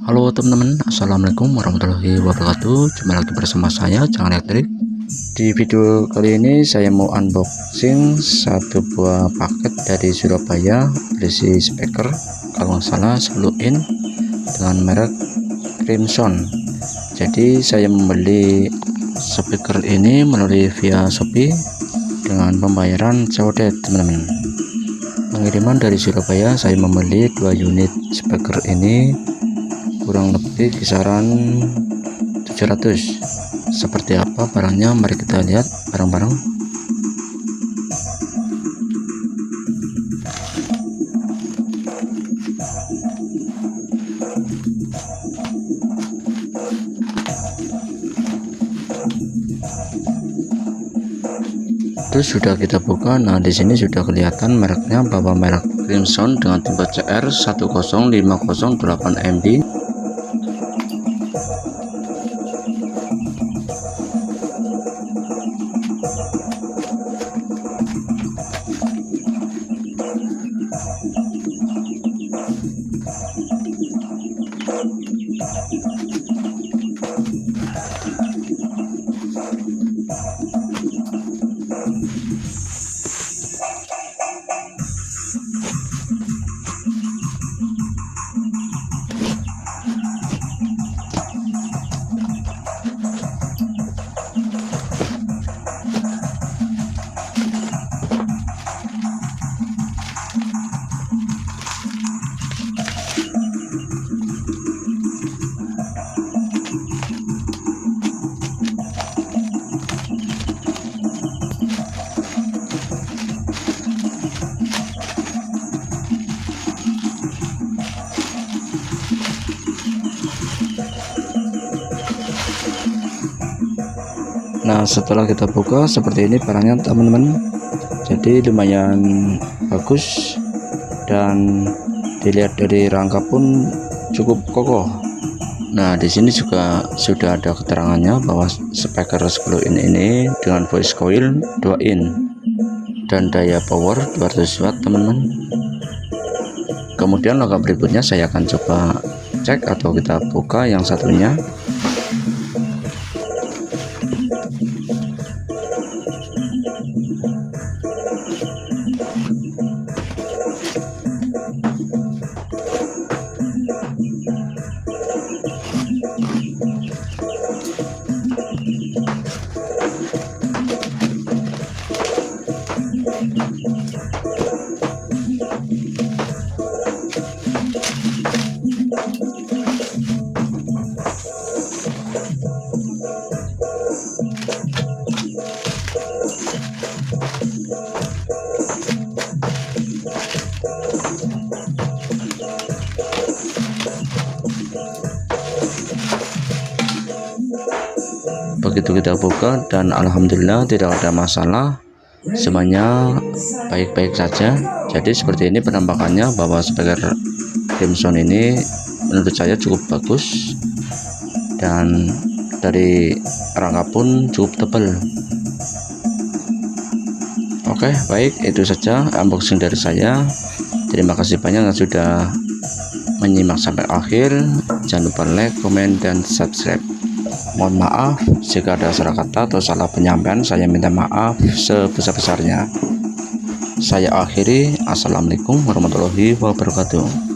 Halo teman-teman, assalamualaikum warahmatullahi wabarakatuh. Jumpa lagi bersama saya Jangan Elektrik. Di video kali ini saya mau unboxing satu buah paket dari Surabaya berisi speaker, kalau nggak salah 10 in dengan merek Crimson. Jadi saya membeli speaker ini melalui via Shopee dengan pembayaran COD teman-teman. Pengiriman dari Surabaya, saya membeli 2 unit speaker ini kurang lebih kisaran 700. Seperti apa barangnya, mari kita lihat bareng-bareng. Terus sudah kita buka. Nah, di sini sudah kelihatan mereknya bahwa merek Crimson dengan tipe CR10508MB. Nah, setelah kita buka seperti ini barangnya teman-teman. Jadi lumayan bagus dan dilihat dari rangka pun cukup kokoh. Nah, di sini juga sudah ada keterangannya bahwa speaker 10 in ini dengan voice coil 2 in dan daya power 200 watt teman-teman. Kemudian langkah berikutnya saya akan coba cek atau kita buka yang satunya. Begitu kita buka dan alhamdulillah tidak ada masalah, semuanya baik-baik saja. Jadi seperti ini penampakannya, bahwa speaker Crimson ini menurut saya cukup bagus dan dari rangka pun cukup tebal. Oke, baik, itu saja unboxing dari saya. Terima kasih banyak yang sudah menyimak sampai akhir. Jangan lupa like, komen, dan subscribe. Mohon maaf jika ada salah kata atau salah penyampaian, saya minta maaf sebesar-besarnya. Saya akhiri, assalamualaikum warahmatullahi wabarakatuh.